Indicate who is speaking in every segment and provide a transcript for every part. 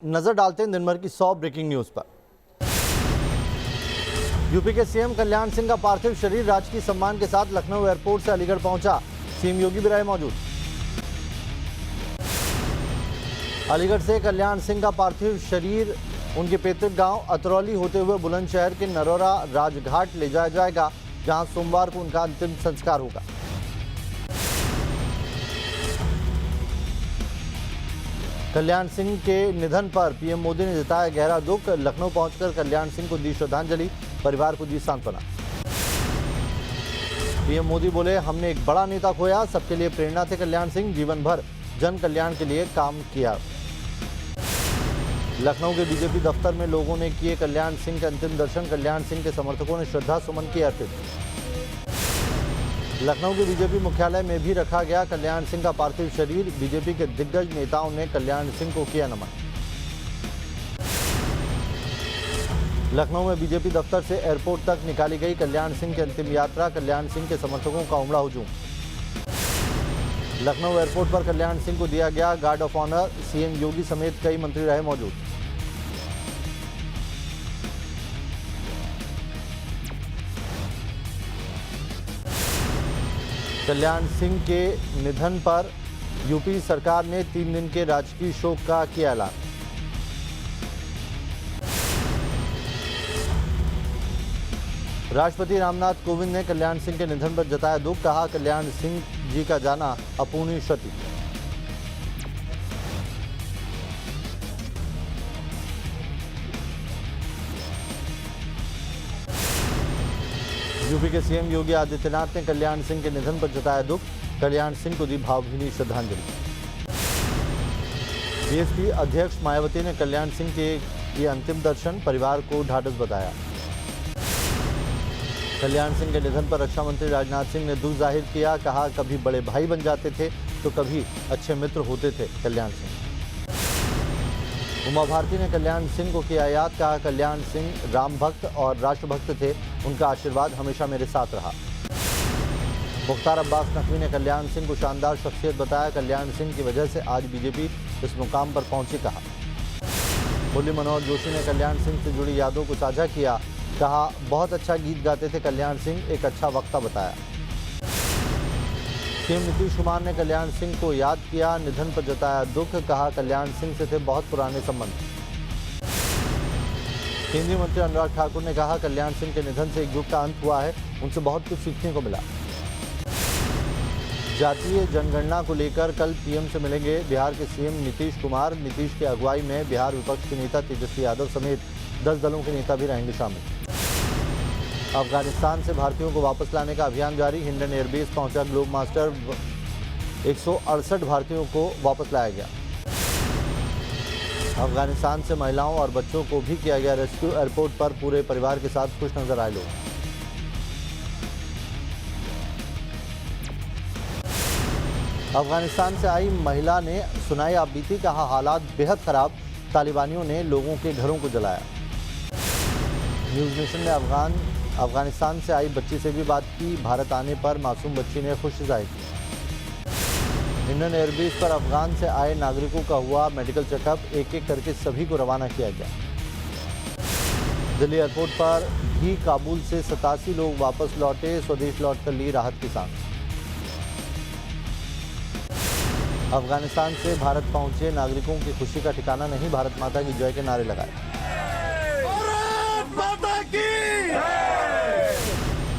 Speaker 1: नजर डालते हैं दिन भर की 100 ब्रेकिंग न्यूज पर। यूपी के सीएम कल्याण सिंह का पार्थिव शरीर राजकीय सम्मान के साथ लखनऊ एयरपोर्ट से अलीगढ़ पहुंचा। सीएम योगी भी रहे मौजूद। अलीगढ़ से कल्याण सिंह का पार्थिव शरीर उनके पैतृक गांव अतरौली होते हुए बुलंदशहर के नरोरा राजघाट ले जाया जाएगा, जहां सोमवार को उनका अंतिम संस्कार होगा। कल्याण सिंह के निधन पर पीएम मोदी ने जताया गहरा दुख। लखनऊ पहुंचकर कल्याण सिंह को दी श्रद्धांजलि, परिवार को दी सांत्वना। पीएम मोदी बोले, हमने एक बड़ा नेता खोया, सबके लिए प्रेरणा थे कल्याण सिंह, जीवन भर जन कल्याण के लिए काम किया। लखनऊ के बीजेपी दफ्तर में लोगों ने किए कल्याण सिंह के अंतिम दर्शन। कल्याण सिंह के समर्थकों ने श्रद्धा सुमन किए अर्पित। लखनऊ के बीजेपी मुख्यालय में भी रखा गया कल्याण सिंह का पार्थिव शरीर। बीजेपी के दिग्गज नेताओं ने कल्याण सिंह को किया नमन। लखनऊ में बीजेपी दफ्तर से एयरपोर्ट तक निकाली गई कल्याण सिंह की अंतिम यात्रा। कल्याण सिंह के समर्थकों का उमड़ा हुजूम। लखनऊ एयरपोर्ट पर कल्याण सिंह को दिया गया गार्ड ऑफ ऑनर। सीएम योगी समेत कई मंत्री रहे मौजूद। कल्याण सिंह के निधन पर यूपी सरकार ने 3 दिन के राजकीय शोक का किया ऐलान। राष्ट्रपति रामनाथ कोविंद ने कल्याण सिंह के निधन पर जताया दुख। कहा, कल्याण सिंह जी का जाना अपूर्णीय क्षति। यूपी के सीएम योगी आदित्यनाथ ने कल्याण सिंह के निधन पर जताया दुख। कल्याण सिंह को दी भावभीनी श्रद्धांजलि। बीएसपी अध्यक्ष मायावती ने कल्याण सिंह के ये अंतिम दर्शन, परिवार को ढाढ़स बताया। कल्याण सिंह के निधन पर रक्षा मंत्री राजनाथ सिंह ने दुख जाहिर किया। कहा, कभी बड़े भाई बन जाते थे तो कभी अच्छे मित्र होते थे कल्याण सिंह। उमा भारती ने कल्याण सिंह को किया याद। कहा, कल्याण सिंह राम भक्त और राष्ट्रभक्त थे, उनका आशीर्वाद हमेशा मेरे साथ रहा। मुख्तार अब्बास नकवी ने कल्याण सिंह को शानदार शख्सियत बताया। कल्याण सिंह की वजह से आज बीजेपी इस मुकाम पर पहुंची, कहा। मुरली मनोहर जोशी ने कल्याण सिंह से जुड़ी यादों को साझा किया। कहा, बहुत अच्छा गीत गाते थे कल्याण सिंह, एक अच्छा वक्ता बताया। सीएम नीतीश कुमार ने कल्याण सिंह को याद किया, निधन पर जताया दुख। कहा, कल्याण सिंह से थे बहुत पुराने संबंध। केंद्रीय मंत्री अनुराग ठाकुर ने कहा, कल्याण सिंह के निधन से एक युग का अंत हुआ है, उनसे बहुत कुछ सीखने को मिला। जातीय जनगणना को लेकर कल पीएम से मिलेंगे बिहार के सीएम नीतीश कुमार। नीतीश की अगुवाई में बिहार विपक्ष के नेता तेजस्वी यादव समेत 10 दलों के नेता भी रहेंगे शामिल। अफगानिस्तान से भारतीयों को वापस लाने का अभियान जारी। हिंडन एयरबेस पहुंचा ग्लोब मास्टर। 168 भारतीयों को वापस लाया गया। अफगानिस्तान से महिलाओं और बच्चों को भी किया गया रेस्क्यू। एयरपोर्ट पर पूरे परिवार के साथ खुश नजर आए लोग। अफगानिस्तान से आई महिला ने सुनाई आप बीती। कहा, हालात बेहद खराब, तालिबानियों ने लोगों के घरों को जलाया। न्यूज़ नेशन ने अफगानिस्तान से आई बच्ची से भी बात की। भारत आने पर मासूम बच्ची ने खुशी जाहिर की। इंडियन एयरबेस पर अफगान से आए नागरिकों का हुआ मेडिकल चेकअप। एक एक करके सभी को रवाना किया गया। दिल्ली एयरपोर्ट पर भी काबुल से 87 लोग वापस लौटे। स्वदेश लौटकर ली राहत की सांस। अफगानिस्तान से भारत पहुंचे नागरिकों की खुशी का ठिकाना नहीं। भारत माता की जय के नारे लगाए।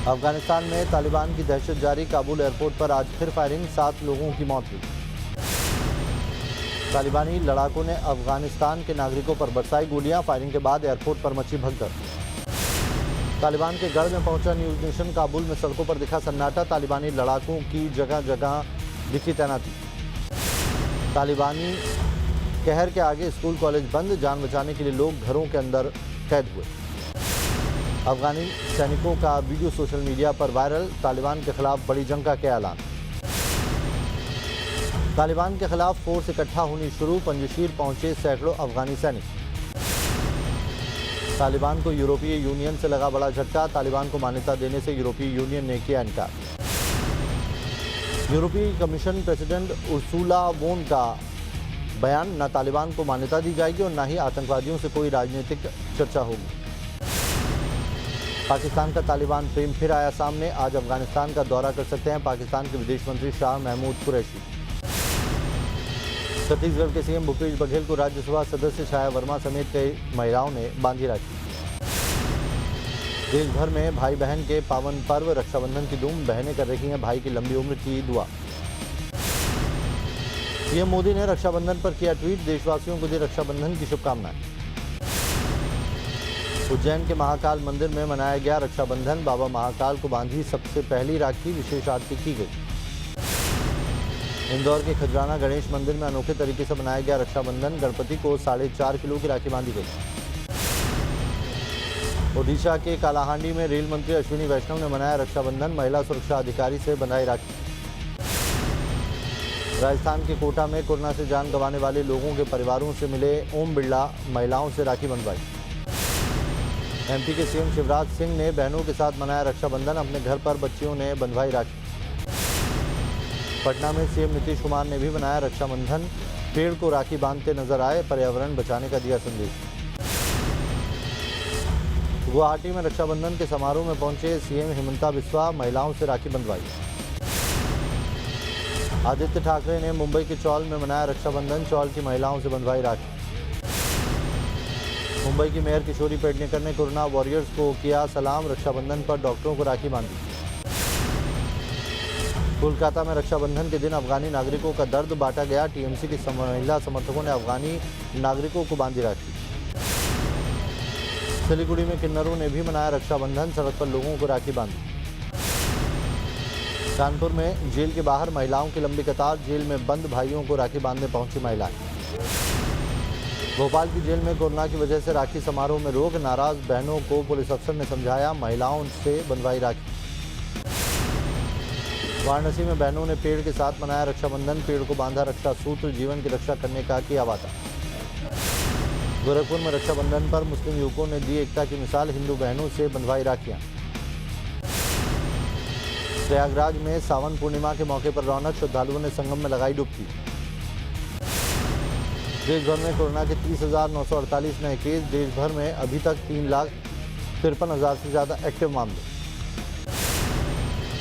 Speaker 1: अफगानिस्तान में तालिबान की दहशत जारी। काबुल एयरपोर्ट पर आज फिर फायरिंग, 7 लोगों की मौत हुई। तालिबानी लड़ाकों ने अफगानिस्तान के नागरिकों पर बरसाई गोलियां। फायरिंग के बाद एयरपोर्ट पर मची भगदड़। तालिबान के गढ़ में पहुंचा न्यूज़ नेशन। काबुल में सड़कों पर दिखा सन्नाटा। तालिबानी लड़ाकों की जगह जगह दिखी तैनाती। तालिबानी कहर के आगे स्कूल कॉलेज बंद। जान बचाने के लिए लोग घरों के अंदर कैद हुए। अफगानी सैनिकों का वीडियो सोशल मीडिया पर वायरल। तालिबान के खिलाफ बड़ी जंग का किया ऐलान। तालिबान के खिलाफ फोर्स इकट्ठा होनी शुरू। पंजशीर पहुंचे सैकड़ों अफगानी सैनिक। तालिबान को यूरोपीय यूनियन से लगा बड़ा झटका। तालिबान को मान्यता देने से यूरोपीय यूनियन ने किया इनकार। यूरोपीय कमीशन प्रेसिडेंट उर्सुला वोन का बयान न तालिबान को मान्यता दी जाएगी और न ही आतंकवादियों से कोई राजनीतिक चर्चा होगी। पाकिस्तान का तालिबान प्रेम फिर आया सामने। आज अफगानिस्तान का दौरा कर सकते हैं पाकिस्तान के विदेश मंत्री शाह महमूद कुरैशी। छत्तीसगढ़ के सीएम भूपेश बघेल को राज्यसभा सदस्य छाया वर्मा समेत कई महिलाओं ने बांधी राखी। देश भर में भाई बहन के पावन पर्व रक्षाबंधन की धूम। बहनें कर रही हैं भाई की लंबी उम्र की दुआ। पीएम मोदी ने रक्षाबंधन पर किया ट्वीट। देशवासियों को दी रक्षाबंधन की शुभकामनाएं। उज्जैन के महाकाल मंदिर में मनाया गया रक्षाबंधन। बाबा महाकाल को बांधी सबसे पहली राखी। विशेष आरती की गई। इंदौर के खजराना गणेश मंदिर में अनोखे तरीके से मनाया गया रक्षाबंधन। गणपति को 4.5 किलो की राखी बांधी गई। ओडिशा के कालाहांडी में रेल मंत्री अश्विनी वैष्णव ने मनाया रक्षाबंधन। महिला सुरक्षा अधिकारी से बंधाई राखी। राजस्थान के कोटा में कोरोना से जान गंवाने वाले लोगों के परिवारों से मिले ओम बिरला। महिलाओं से राखी बंधवाई। एमपी के सीएम शिवराज सिंह ने बहनों के साथ मनाया रक्षाबंधन। अपने घर पर बच्चियों ने बंधवाई राखी। पटना में सीएम नीतीश कुमार ने भी मनाया रक्षाबंधन। पेड़ को राखी बांधते नजर आए। पर्यावरण बचाने का दिया संदेश। गुवाहाटी में रक्षाबंधन के समारोह में पहुंचे सीएम हिमंता बिस्वा। महिलाओं से राखी बंधवाई। आदित्य ठाकरे ने मुंबई के चौल में मनाया रक्षाबंधन। चौल की महिलाओं से बंधवाई राखी। मुंबई की मेयर किशोरी पेडनेकर ने कोरोना वॉरियर्स को किया सलाम। रक्षाबंधन पर डॉक्टरों को राखी बांधी। कोलकाता में रक्षाबंधन के दिन अफगानी नागरिकों का दर्द बांटा गया। टीएमसी की महिला समर्थकों ने अफगानी नागरिकों को बांधी राखी। सिलीगुड़ी में किन्नरों ने भी मनाया रक्षाबंधन। सड़क पर लोगों को राखी बांधी। कानपुर में जेल के बाहर महिलाओं की लंबी कतार। जेल में बंद भाइयों को राखी बांधने पहुंची महिलाएं। भोपाल की जेल में कोरोना की वजह से राखी समारोह में रोक। नाराज बहनों को पुलिस अफसर ने समझाया। महिलाओं से बंधवाई राखी। वाराणसी में बहनों ने पेड़ के साथ मनाया रक्षाबंधन। पेड़ को बांधा रक्षा सूत्र। जीवन की रक्षा करने का किया वादा। गोरखपुर में रक्षाबंधन पर मुस्लिम युवकों ने दी एकता की मिसाल। हिंदू बहनों से बंधवाई राखियां। प्रयागराज में सावन पूर्णिमा के मौके पर रौनक। श्रद्धालुओं ने संगम में लगाई डुबकी। देश भर में कोरोना के 30,948 नए केस। देश भर में अभी तक 3,53,000 से ज़्यादा एक्टिव मामले।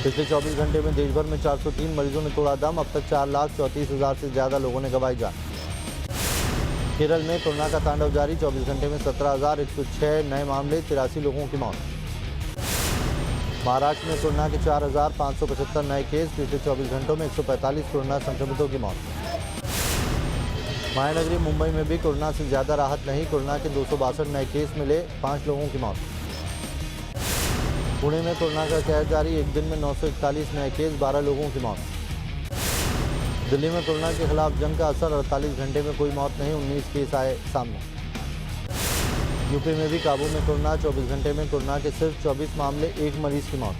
Speaker 1: पिछले 24 घंटे में देश भर में 403 मरीजों ने तोड़ा दम। अब तक 4,34,000 से ज़्यादा लोगों ने गंवाई जान। केरल में कोरोना का तांडव जारी। 24 घंटे में 17,106 नए मामले। 83 लोगों की मौत। महाराष्ट्र में कोरोना के 4,575 नए केस। पिछले 24 घंटों में 145 कोरोना संक्रमितों की मौत। महानगरी मुंबई में भी कोरोना से ज़्यादा राहत नहीं। कोरोना के 262 नए केस मिले। 5 लोगों की मौत। पुणे में कोरोना का कहर जारी। एक दिन में 941 नए केस। 12 लोगों की मौत। दिल्ली में कोरोना के खिलाफ जंग का असर। 48 घंटे में कोई मौत नहीं। 19 केस आए सामने। यूपी में भी काबू में कोरोना। 24 घंटे में कोरोना के सिर्फ 24 मामले। 1 मरीज की मौत।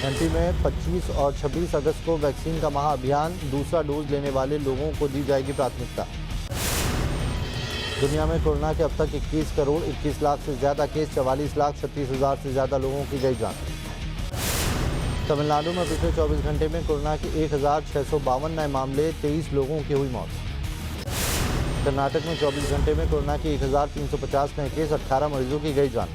Speaker 1: एमपी में 25 और 26 अगस्त को वैक्सीन का महाअभियान। दूसरा डोज लेने वाले लोगों को दी जाएगी प्राथमिकता। दुनिया में कोरोना के अब तक 21 करोड़ 21 लाख से ज़्यादा केस। 44,36,000 से ज़्यादा लोगों की गई जान। तमिलनाडु में पिछले 24 घंटे में कोरोना के 1,652 नए मामले। 23 लोगों की हुई मौत। कर्नाटक में 24 घंटे में कोरोना की 1,350 नए केस। 18 मरीजों की गई जान।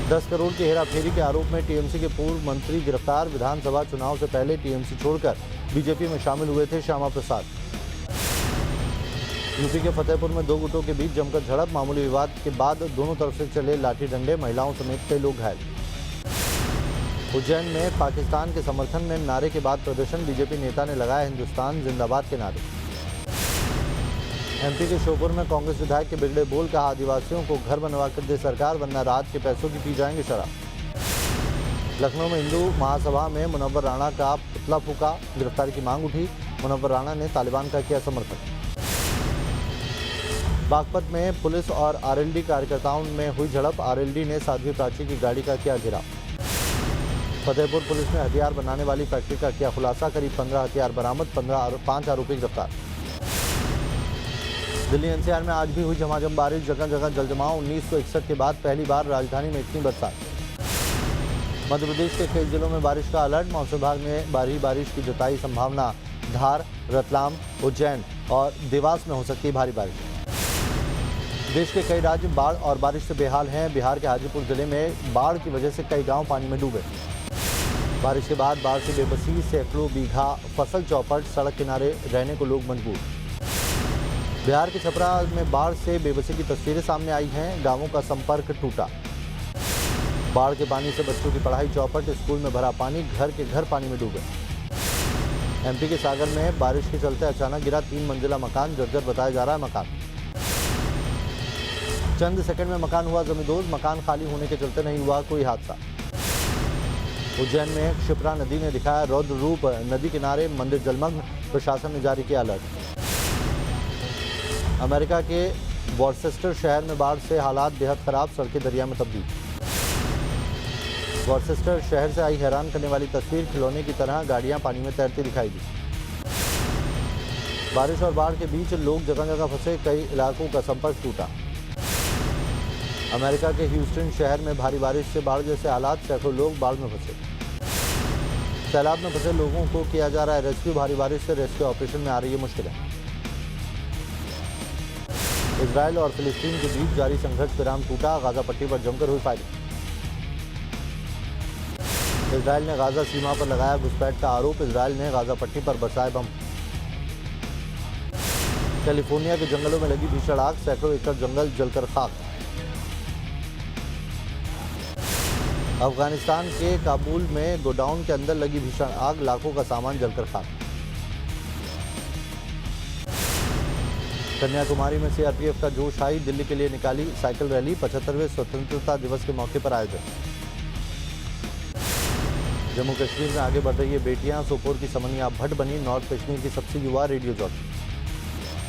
Speaker 1: 10 करोड़ की हेराफेरी के आरोप में टीएमसी के पूर्व मंत्री गिरफ्तार। विधानसभा चुनाव से पहले टीएमसी छोड़कर बीजेपी में शामिल हुए थे श्यामा प्रसाद। यूपी के फतेहपुर में 2 गुटों के बीच जमकर झड़प। मामूली विवाद के बाद दोनों तरफ से चले लाठी डंडे। महिलाओं समेत कई लोग घायल। उज्जैन में पाकिस्तान के समर्थन में नारे के बाद प्रदर्शन। बीजेपी नेता ने लगाया हिंदुस्तान जिंदाबाद के नारे। एमपी के श्योपुर में कांग्रेस विधायक के बिगड़े बोल। कहा आदिवासियों को घर बनवा कर दे सरकार, वरना रात के पैसों की पी जाएंगे शराब। लखनऊ में हिंदू महासभा में मुनव्वर राणा का पुतला फूका। गिरफ्तारी की मांग उठी। मुनव्वर राणा ने तालिबान का किया समर्थन। बागपत में पुलिस और आरएलडी कार्यकर्ताओं में हुई झड़प। आरएलडी ने साध्वी प्राची की गाड़ी का किया घेराव। फतेहपुर पुलिस ने हथियार बनाने वाली फैक्ट्री का किया खुलासा। करीब 15 हथियार बरामद। 5 आरोपी गिरफ्तार। दिल्ली एनसीआर में आज भी हुई झमाझम बारिश। जगह जगह जलजमाव। 1961 के बाद पहली बार राजधानी में इतनी बरसात। मध्य प्रदेश के कई जिलों में बारिश का अलर्ट। मौसम विभाग ने भारी बारिश की जताई संभावना। धार, रतलाम, उज्जैन और देवास में हो सकती है भारी बारिश। देश के कई राज्य बाढ़ और बारिश से बेहाल हैं। बिहार के हाजीपुर जिले में बाढ़ की वजह से कई गांव पानी में डूबे। बारिश के बाद बाढ़ से बेबसी सैकड़ों बीघा फसल चौपट, सड़क किनारे रहने को लोग मजबूर। बिहार के छपरा में बाढ़ से बेबसी की तस्वीरें सामने आई हैं। गांवों का संपर्क टूटा। बाढ़ के पानी से बच्चों की पढ़ाई चौपट, स्कूल में भरा पानी, घर के घर पानी में डूबे। एमपी के सागर में बारिश के चलते अचानक गिरा 3 मंजिला मकान, जर्जर बताया जा रहा है मकान। चंद सेकंड में मकान हुआ जमींदोज, मकान खाली होने के चलते नहीं हुआ कोई हादसा। उज्जैन में क्षिप्रा नदी ने दिखाया रौद्र रूप, नदी किनारे मंदिर जलमग्न, प्रशासन ने जारी किया अलर्ट। अमेरिका के वॉर्सेस्टर शहर में बाढ़ से हालात बेहद खराब, सड़कें दरिया में तब्दील। वॉर्सेस्टर शहर से आई हैरान करने वाली तस्वीर, खिलौने की तरह गाड़ियां पानी में तैरती दिखाई दी। बारिश और बाढ़ के बीच लोग जगह जगह फंसे, कई इलाकों का संपर्क टूटा। अमेरिका के ह्यूस्टन शहर में भारी बारिश से बाढ़ जैसे हालात, सैकड़ों लोग बाढ़ में फंसे। सैलाब में फंसे लोगों को किया जा रहा है रेस्क्यू। भारी बारिश से रेस्क्यू ऑपरेशन में आ रही है मुश्किलें। इजराइल और फिलिस्तीन के बीच जारी संघर्ष विराम टूटा, गाजा पट्टी पर जमकर हुई फायरिंग। इजराइल ने गाजा सीमा पर लगाया घुसपैठ का आरोप, इजराइल ने गाजा पट्टी पर बरसाए बम। कैलिफोर्निया के जंगलों में लगी भीषण आग, सैकड़ों एकड़ जंगल जलकर खाक। अफगानिस्तान के काबुल में गोडाउन के अंदर लगी भीषण आग, लाखों का सामान जलकर खाक। कन्याकुमारी में सीआरपीएफ का जोश हाई, दिल्ली के लिए निकाली साइकिल रैली, 75वें स्वतंत्रता दिवस के मौके पर आयोजन। जम्मू कश्मीर में आगे बढ़ रही है बेटियां, सोपोर की समनिया भट्ट बनी नॉर्थ कश्मीर की सबसे युवा रेडियो जॉकी।